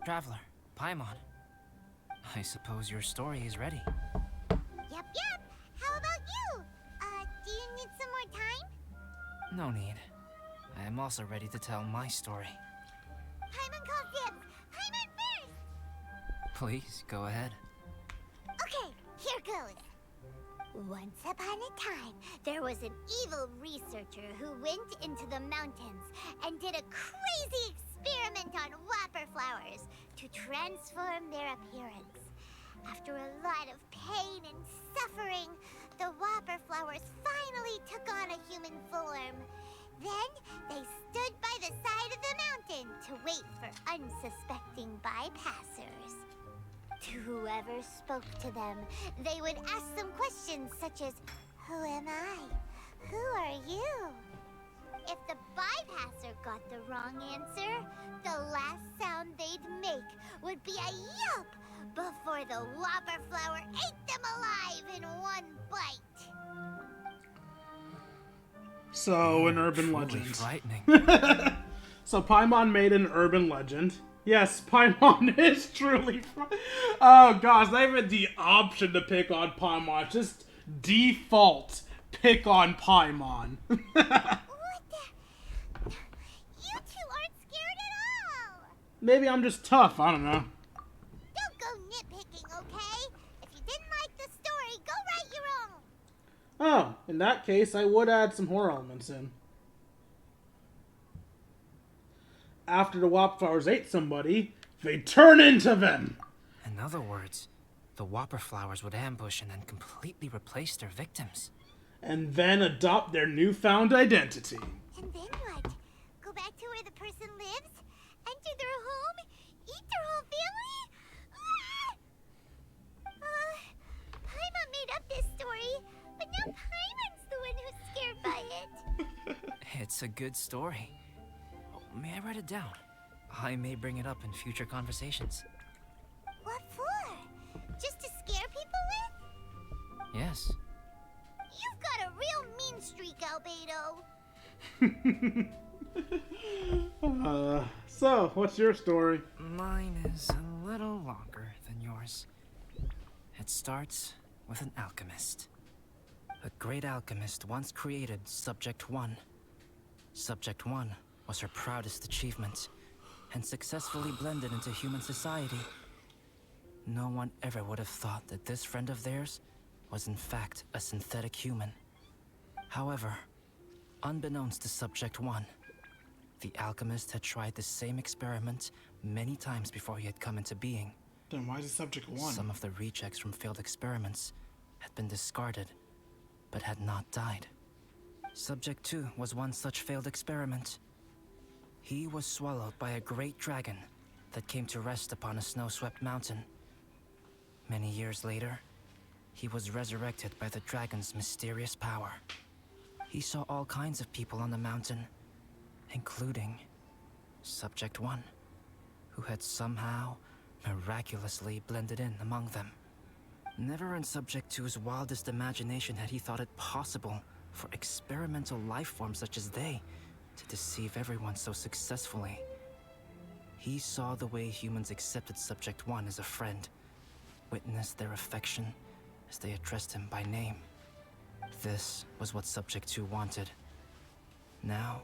Traveler, Paimon. I suppose your story is ready. Yep. How about you? Do you need some more time? No need. I am also ready to tell my story. Paimon calls dibs. Paimon first! Please, go ahead. Okay, here goes. Once upon a time, there was an evil researcher who went into the mountains and did a crazy experiment on whopper flowers to transform their appearance. After a lot of pain and suffering, the whopper flowers finally took on a human form. Then, they stood by the side of the mountain to wait for unsuspecting bypassers. To whoever spoke to them, they would ask some questions such as, "Who am I? Who are you?" If the bypasser got the wrong answer, the last sound they'd make would be a yelp before the whopper flower ate them alive in one bite. So, an urban Truly legend. frightening. So, Paimon made an urban legend. Yes, Paimon is truly Oh gosh, not even the option to pick on Paimon. Just default pick on Paimon. What the? You two aren't scared at all! Maybe I'm just tough, I don't know. Don't go nitpicking, okay? If you didn't like the story, go write your own! Oh, in that case, I would add some horror elements in. After the wildflowers ate somebody, they turn into them! In other words, the whopper flowers would ambush and then completely replace their victims. And then adopt their newfound identity. And then what? Go back to where the person lives? Enter their home? Eat their whole family? Paimon made up this story, but now Paimon's the one who's scared by it. It's a good story. May I write it down? I may bring it up in future conversations. What for? Just to scare people with? Yes. You've got a real mean streak, Albedo. So, what's your story? Mine is a little longer than yours. It starts with an alchemist. A great alchemist once created Subject 1. Subject 1 was her proudest achievement, and successfully blended into human society. No one ever would have thought that this friend of theirs was in fact a synthetic human. However, unbeknownst to Subject 1, the alchemist had tried the same experiment many times before he had come into being. Then why is it Subject 1? Some of the rejects from failed experiments had been discarded, but had not died. Subject 2 was one such failed experiment. He was swallowed by a great dragon that came to rest upon a snow-swept mountain. Many years later, he was resurrected by the dragon's mysterious power. He saw all kinds of people on the mountain, including Subject 1, who had somehow miraculously blended in among them. Never in Subject 2's wildest imagination had he thought it possible for experimental life forms such as they to deceive everyone so successfully. He saw the way humans accepted Subject 1 as a friend, witnessed their affection as they addressed him by name. This was what Subject 2 wanted. Now,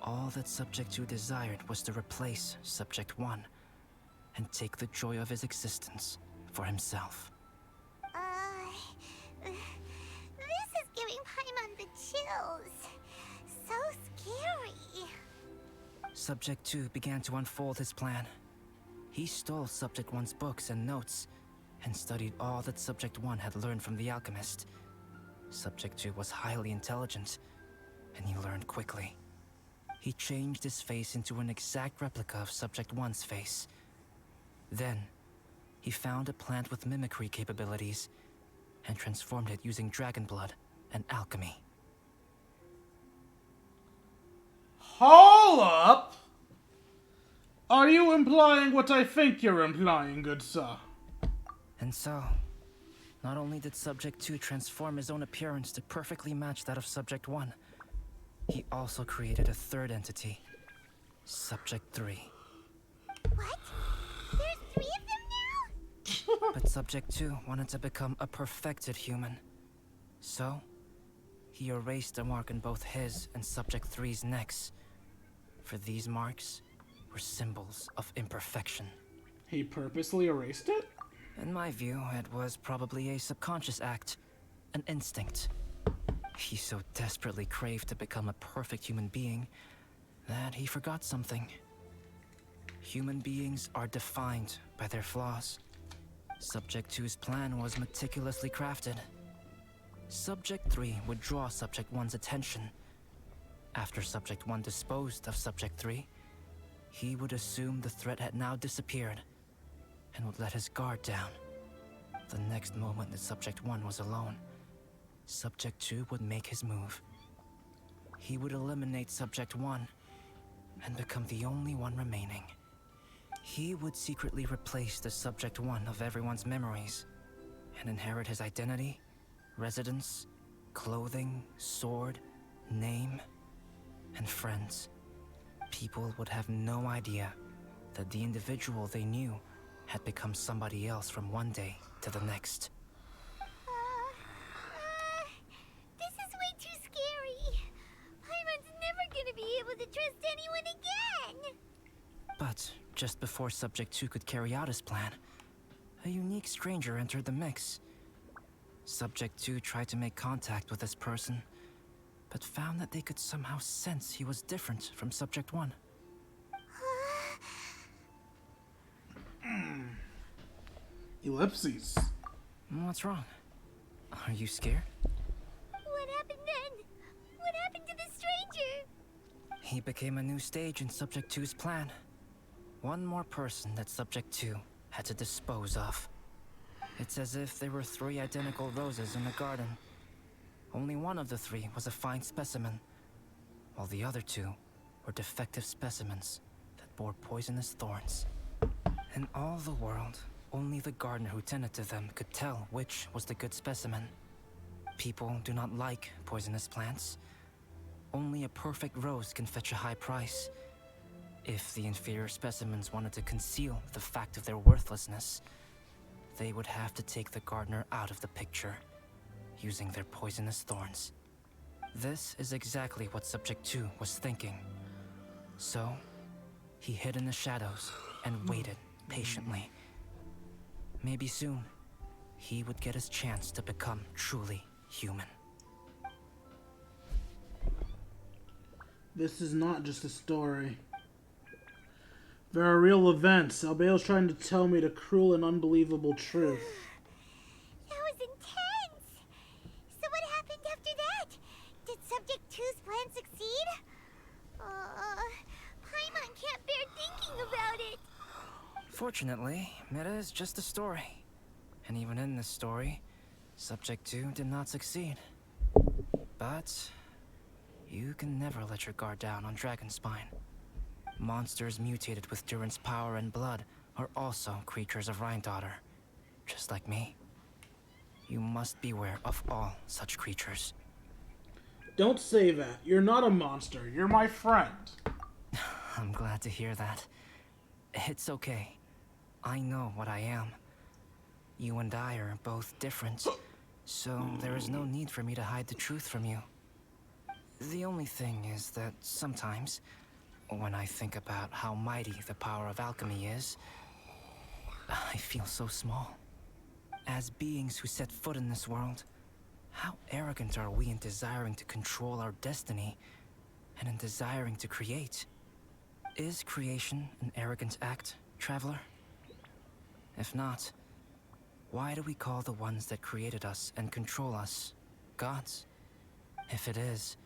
all that Subject 2 desired was to replace Subject 1 and take the joy of his existence for himself. This is giving Paimon the chills. So scary. Subject 2 began to unfold his plan. He stole Subject 1's books and notes, and studied all that Subject 1 had learned from the alchemist. Subject 2 was highly intelligent, and he learned quickly. He changed his face into an exact replica of Subject 1's face. Then, he found a plant with mimicry capabilities, and transformed it using dragon blood and alchemy. Hold up! Are you implying what I think you're implying, good sir? And so, not only did Subject 2 transform his own appearance to perfectly match that of Subject 1, he also created a third entity, Subject 3. What? But Subject 2 wanted to become a perfected human. So, he erased a mark in both his and Subject 3's necks. For these marks were symbols of imperfection. He purposely erased it? In my view, it was probably a subconscious act, an instinct. He so desperately craved to become a perfect human being that he forgot something. Human beings are defined by their flaws. Subject 2's plan was meticulously crafted. Subject 3 would draw Subject 1's attention. After Subject 1 disposed of Subject 3, he would assume the threat had now disappeared and would let his guard down. The next moment that Subject 1 was alone, Subject 2 would make his move. He would eliminate Subject 1 and become the only one remaining. He would secretly replace the Subject 1 of everyone's memories and inherit his identity, residence, clothing, sword, name, and friends. People would have no idea that the individual they knew had become somebody else from one day to the next. This is way too scary. Paimon's never gonna be able to trust anyone again. But just before Subject 2 could carry out his plan, a unique stranger entered the mix. Subject 2 tried to make contact with this person, but found that they could somehow sense he was different from Subject 1. Ellipses. What's wrong? Are you scared? What happened then? What happened to the stranger? He became a new stage in Subject 2's plan. One more person that Subject 2 had to dispose of. It's as if there were 3 identical roses in the garden. Only one of the 3 was a fine specimen, while the other 2 were defective specimens that bore poisonous thorns. In all the world, only the gardener who tended to them could tell which was the good specimen. People do not like poisonous plants. Only a perfect rose can fetch a high price. If the inferior specimens wanted to conceal the fact of their worthlessness, they would have to take the gardener out of the picture, using their poisonous thorns. This is exactly what Subject 2 was thinking. So, he hid in the shadows and waited patiently. Maybe soon, he would get his chance to become truly human. This is not just a story. There are real events. Albedo's trying to tell me the cruel and unbelievable truth. That was intense. So what happened after that? Did Subject 2's plan succeed? Paimon can't bear thinking about it. Fortunately, it is just a story. And even in this story, Subject 2 did not succeed. But you can never let your guard down on Dragonspine. Monsters mutated with Durin's power and blood are also creatures of Rhine-Daughter, just like me. You must beware of all such creatures. Don't say that. You're not a monster. You're my friend. I'm glad to hear that. It's okay. I know what I am. You and I are both different, so there is no need for me to hide the truth from you. The only thing is that sometimes, when I think about how mighty the power of alchemy is, I feel so small. As beings who set foot in this world, how arrogant are we in desiring to control our destiny and in desiring to create? Is creation an arrogant act, traveler? If not, why do we call the ones that created us and control us gods? If it is,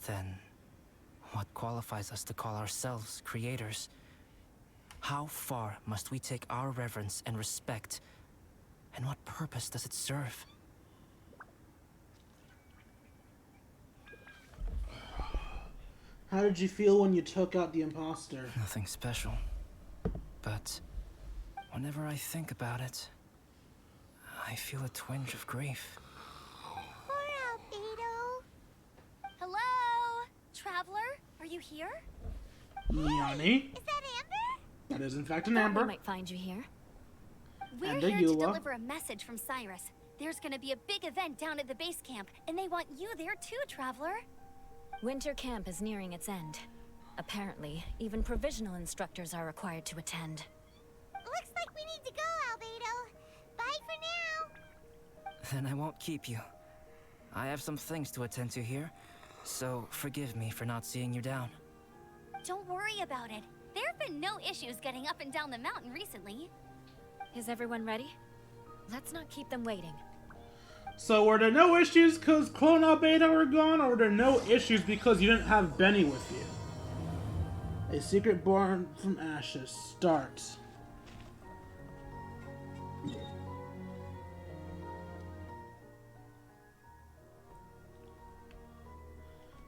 then what qualifies us to call ourselves creators? How far must we take our reverence and respect, and what purpose does it serve? How did you feel when you took out the imposter? Nothing special. But whenever I think about it, I feel a twinge of grief. Poor Albedo. Hello? Traveler, are you here? Miani? Is that Amber? That is in fact an Thought amber. we might find you here. We're And here to Eula. deliver a message from Cyrus. There's gonna be a big event down at the base camp, and they want you there too, Traveler. Winter camp is nearing its end. Apparently, even provisional instructors are required to attend. Looks like we need to go, Albedo. Bye for now. Then I won't keep you. I have some things to attend to here, so forgive me for not seeing you down. Don't worry about it. There have been no issues getting up and down the mountain recently. Is everyone ready? Let's not keep them waiting. So were there no issues because Clone Albedo were gone, or were there no issues because you didn't have Benny with you? A secret born from ashes starts.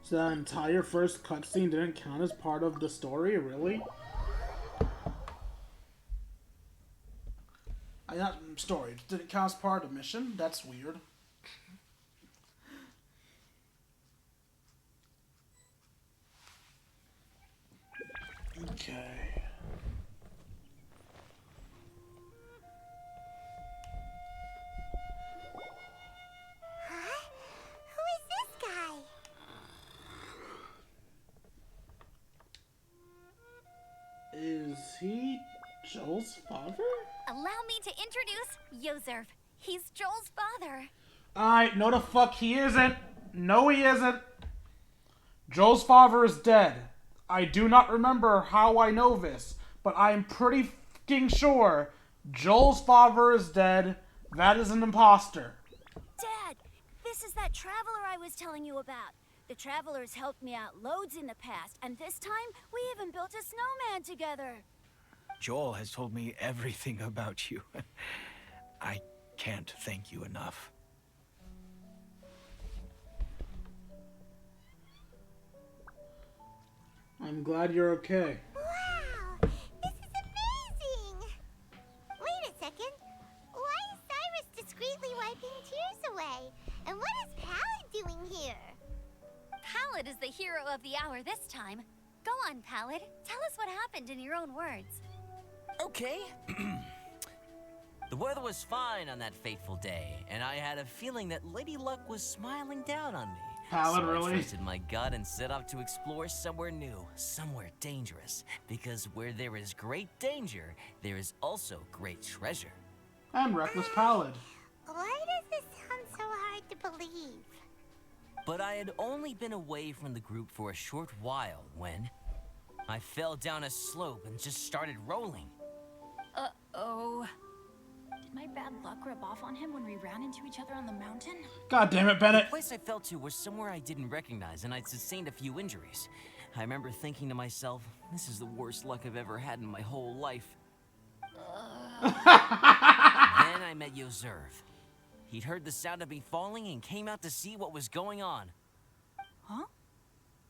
So that entire first cutscene didn't count as part of the story, really? Not story. Didn't count as part of the mission? That's weird. Okay. Huh? Who is this guy? Is he Joel's father? Allow me to introduce Yozerv. He's Joel's father. Alright, no the fuck he isn't. No he isn't. Joel's father is dead. I do not remember how I know this, but I am pretty fucking sure Joel's father is dead. That is an imposter. Dad, this is that traveler I was telling you about. The traveler's helped me out loads in the past, and this time we even built a snowman together. Joel has told me everything about you. I can't thank you enough. I'm glad you're okay. Wow, this is amazing. Wait a second. Why is Cyrus discreetly wiping tears away? And what is Pallid doing here? Pallid is the hero of the hour this time. Go on, Pallid. Tell us what happened in your own words. Okay. The weather was fine on that fateful day, and I had a feeling that Lady Luck was smiling down on me. Pallid, So really? I trusted my gut and set off to explore somewhere new, somewhere dangerous. Because where there is great danger, there is also great treasure. And Reckless Pallid. Why does this sound so hard to believe? But I had only been away from the group for a short while when I fell down a slope and just started rolling. Uh-oh. Did my bad luck rub off on him when we ran into each other on the mountain? God damn it, Bennett. The place I fell to was somewhere I didn't recognize, and I'd sustained a few injuries. I remember thinking to myself, this is the worst luck I've ever had in my whole life. Then I met Yozerv. He'd heard the sound of me falling and came out to see what was going on. Huh?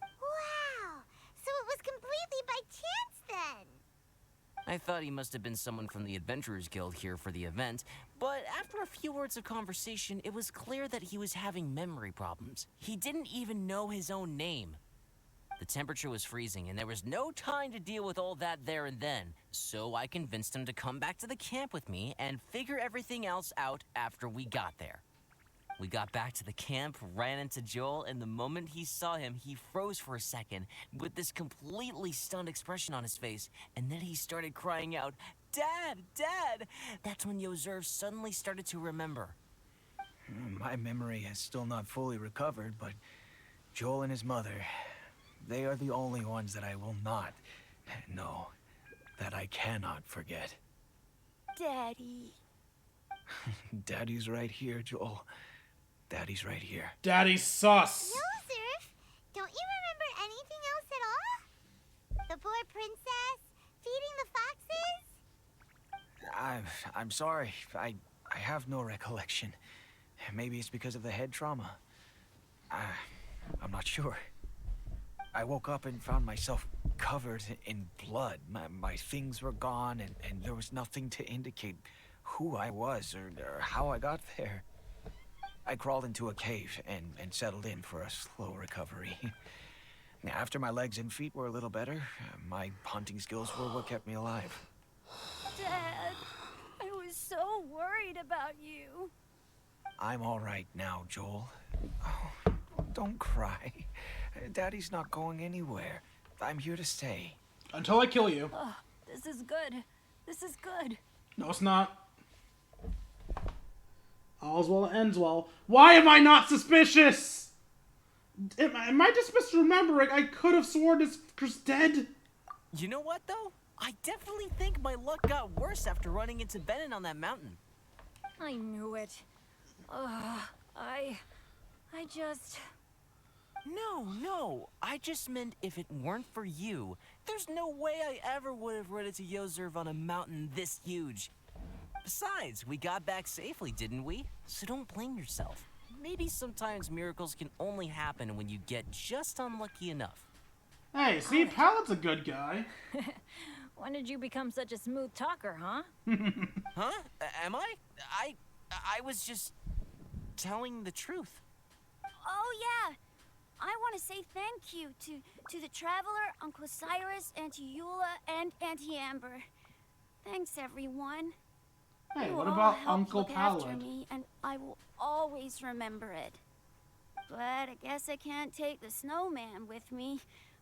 Wow, so it was completely by chance then. I thought he must have been someone from the Adventurers Guild here for the event, but after a few words of conversation, it was clear that he was having memory problems. He didn't even know his own name. The temperature was freezing, and there was no time to deal with all that there and then, so I convinced him to come back to the camp with me and figure everything else out after we got there. We got back to the camp, ran into Joel, and the moment he saw him, he froze for a second with this completely stunned expression on his face, and then he started crying out, "Dad! Dad!" That's when Yozerv suddenly started to remember. My memory has still not fully recovered, but Joel and his mother, they are the only ones that I will not, no, that I cannot forget. Daddy. Daddy's right here, Joel. Daddy's right here. Daddy's sus. Joseph, don't you remember anything else at all? The poor princess? Feeding the foxes? I'm sorry. I have no recollection. Maybe it's because of the head trauma. I'm not sure. I woke up and found myself covered in blood. My things were gone, and there was nothing to indicate who I was or how I got there. I crawled into a cave and settled in for a slow recovery. After my legs and feet were a little better, my hunting skills were what kept me alive. Dad, I was so worried about you. I'm all right now, Joel. Oh, don't cry. Daddy's not going anywhere. I'm here to stay. Until I kill you. Oh, this is good. This is good. No, it's not. All's well that ends well. Why am I not suspicious? Am I just misremembering? I could have sworn this was dead. You know what, though? I definitely think my luck got worse after running into Bennett on that mountain. I knew it. I just... No. I just meant if it weren't for you, there's no way I ever would have run into Yozerv on a mountain this huge. Besides, we got back safely, didn't we? So don't blame yourself. Maybe sometimes miracles can only happen when you get just unlucky enough. Hey, see, Pallet's a good guy. When did you become such a smooth talker, huh? Huh? Am I? I was just telling the truth. Oh, yeah. I want to say thank you to the Traveler, Uncle Cyrus, Auntie Eula, and Auntie Amber. Thanks, everyone. Hey, You what all about helped Uncle look after Pallet? me, and I will always remember it. But I guess I can't take the snowman with me,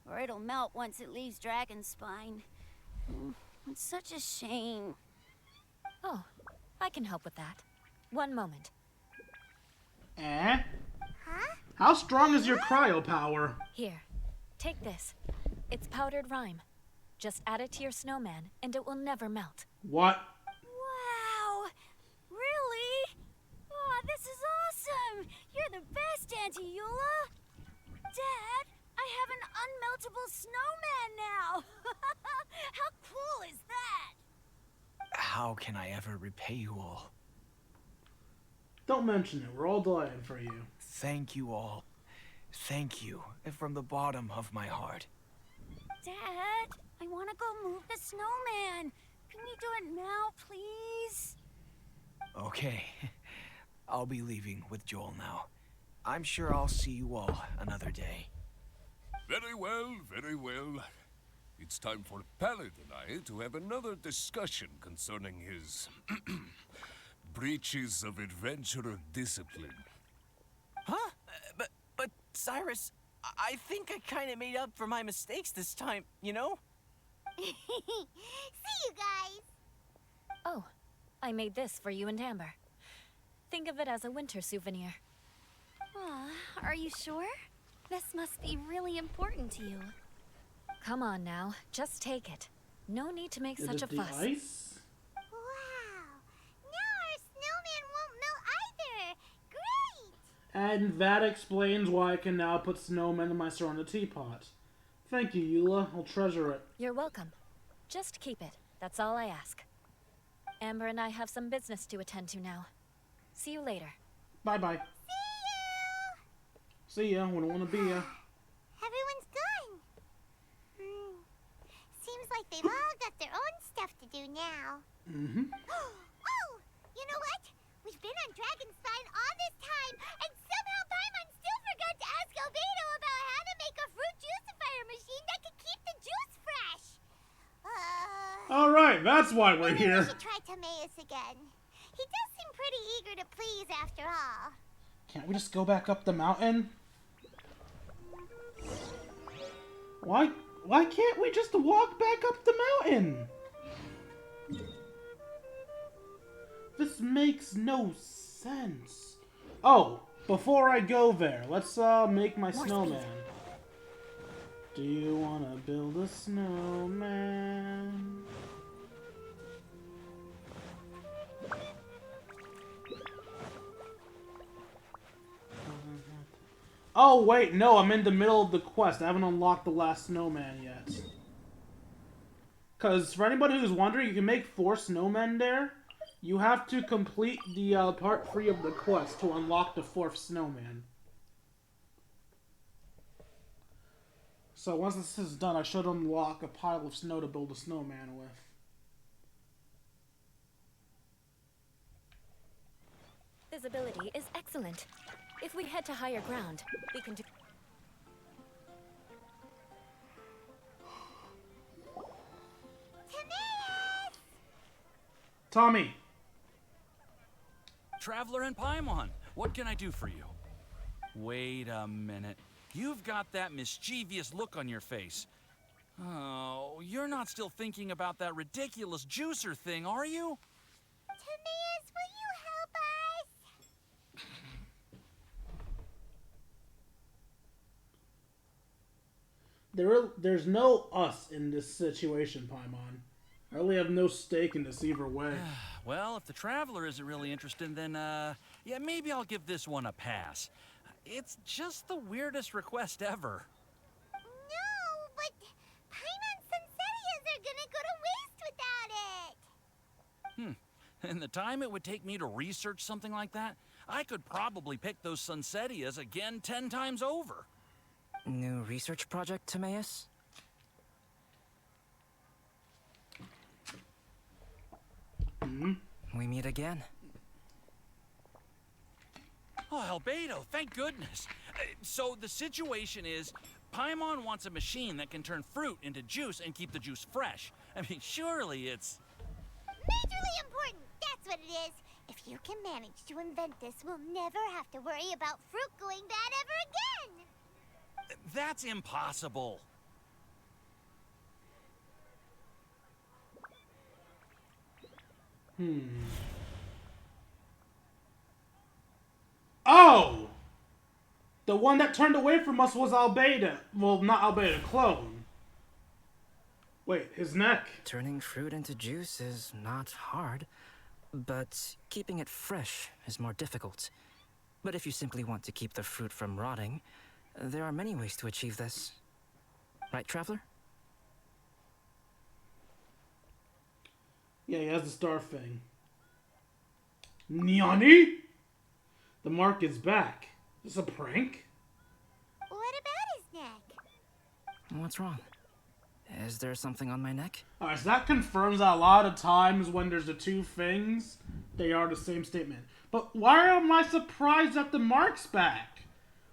or it'll melt once it leaves Dragonspine. It's such a shame. Oh, I can help with that. One moment. Eh? Huh? How strong is your cryo power? Here, take this. It's powdered rime. Just add it to your snowman, and it will never melt. What? Wow! Really? Oh, this is awesome! You're the best, Auntie Eula! Dad, I have an unmeltable snowman now! How cool is that? How can I ever repay you all? Don't mention it. We're all dying for you. Thank you all. Thank you from the bottom of my heart. Dad, I want to go move the snowman. Can we do it now, please? Okay. I'll be leaving with Joel now. I'm sure I'll see you all another day. Very well, very well. It's time for Pallet and I to have another discussion concerning his breaches of adventurer discipline. Huh? But Cyrus, I think I kind of made up for my mistakes this time, you know? See you guys. Oh, I made this for you and Amber. Think of it as a winter souvenir. Aw, are you sure? This must be really important to you. Come on now, just take it. No need to make Is such it a the fuss. ice? Wow. Now our snowman won't melt either. Great. And that explains why I can now put snowmen in my Serena teapot. Thank you, Eula. I'll treasure it. You're welcome. Just keep it. That's all I ask. Amber and I have some business to attend to now. See you later. Bye-bye. See ya. Wouldn't want to be ya. Everyone's gone. Seems like they've all got their own stuff to do now. Mm-hmm. Oh, you know what? We've been on Dragonspine all this time, and somehow Paimon still forgot to ask Albedo about how to make a fruit juicifier machine that can keep the juice fresh. Alright, that's why we're Maybe here. we should try Timaeus again. He does seem pretty eager to please after all. Can't we just go back up the mountain? Why can't we just walk back up the mountain? This makes no sense. Oh, before I go there, let's make my snowman. Do you want to build a snowman? Oh, wait, no, I'm in the middle of the quest. I haven't unlocked the last snowman yet. Because, for anybody who's wondering, you can make 4 snowmen there. You have to complete the part 3 of the quest to unlock the 4th snowman. So once this is done, I should unlock a pile of snow to build a snowman with. Visibility is excellent. If we head to higher ground, we can do... Timaeus! Tommy! Traveler and Paimon, what can I do for you? Wait a minute. You've got that mischievous look on your face. Oh, you're not still thinking about that ridiculous juicer thing, are you? Timaeus, will you help us? There's no us in this situation, Paimon. I really have no stake in this either way. Well, if the Traveler isn't really interested, then, yeah, maybe I'll give this one a pass. It's just the weirdest request ever. No, but Paimon's Sunsetias are gonna go to waste without it. And the time it would take me to research something like that, I could probably pick those Sunsetias again 10 times over. New research project, Timaeus? We meet again. Oh, Albedo, thank goodness. So the situation is, Paimon wants a machine that can turn fruit into juice and keep the juice fresh. I mean, surely it's... Majorly important, that's what it is. If you can manage to invent this, we'll never have to worry about fruit going bad ever again. That's impossible. Oh! The one that turned away from us was Albedo. Well, not Albedo, clone. Wait, his neck. Turning fruit into juice is not hard, but keeping it fresh is more difficult. But if you simply want to keep the fruit from rotting, there are many ways to achieve this. Right, Traveler? Yeah, he has the star thing. Nyani? The mark is back. Is this a prank? What about his neck? What's wrong? Is there something on my neck? Alright, so that confirms that a lot of times when there's the two things, they are the same statement. But why am I surprised that the mark's back?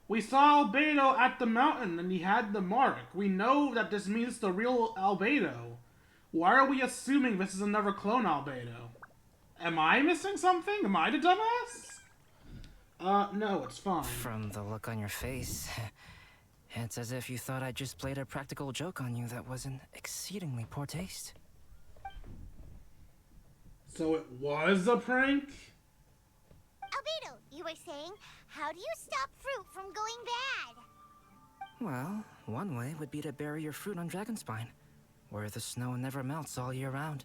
We saw Albedo at the mountain and he had the mark. We know that this means the real Albedo. Why are we assuming this is another clone Albedo? Am I missing something? Am I the dumbass? No, it's fine. From the look on your face, it's as if you thought I just played a practical joke on you that was in exceedingly poor taste. So it was a prank? Albedo, you were saying, how do you stop fruit from going bad? Well, one way would be to bury your fruit on Dragonspine, where the snow never melts all year round.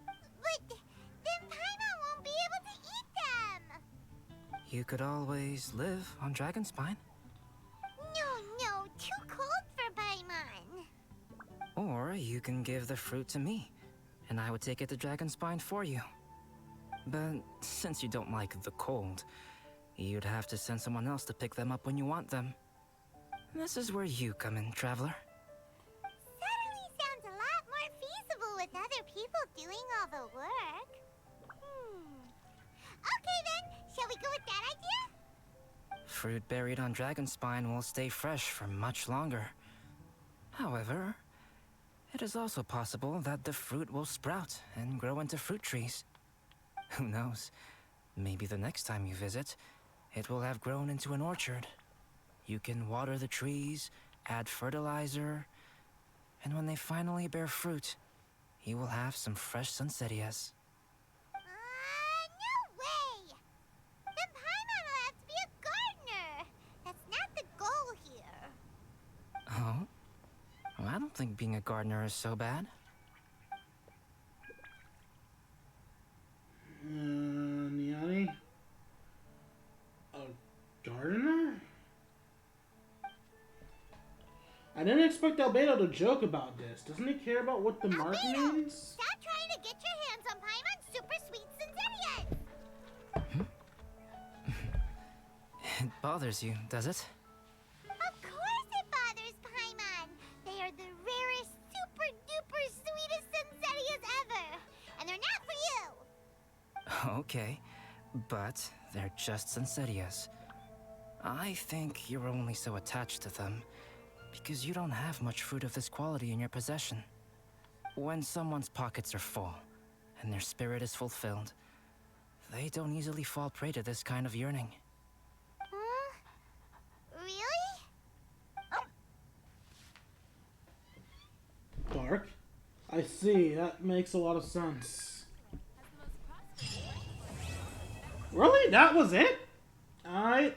But then Paimon won't be able to eat them! You could always live on Dragonspine. No, too cold for Paimon. Or you can give the fruit to me, and I would take it to Dragonspine for you. But since you don't like the cold, you'd have to send someone else to pick them up when you want them. This is where you come in, Traveler. Suddenly sounds a lot more feasible with other people doing all the work. Okay then, shall we go with that idea? Fruit buried on Dragonspine will stay fresh for much longer. However, it is also possible that the fruit will sprout and grow into fruit trees. Who knows? Maybe the next time you visit, it will have grown into an orchard. You can water the trees, add fertilizer, and when they finally bear fruit, you will have some fresh Sunsetias. No way! Then Paimon will have to be a gardener. That's not the goal here. Oh? Well, I don't think being a gardener is so bad. Nyani? A gardener? I didn't expect Albedo to joke about this. Doesn't he care about what the mark Albedo, means? stop trying to get your hands on Paimon's super sweet Sunsetias! It bothers you, does it? Of course it bothers Paimon. They are the rarest, super duper sweetest Sunsetias ever. And they're not for you. Okay, but they're just Sunsetias. I think you're only so attached to them because you don't have much fruit of this quality in your possession. When someone's pockets are full and their spirit is fulfilled, They don't easily fall prey to this kind of yearning. Really? Dark. I see. That makes a lot of sense. Really? That was it? Alright.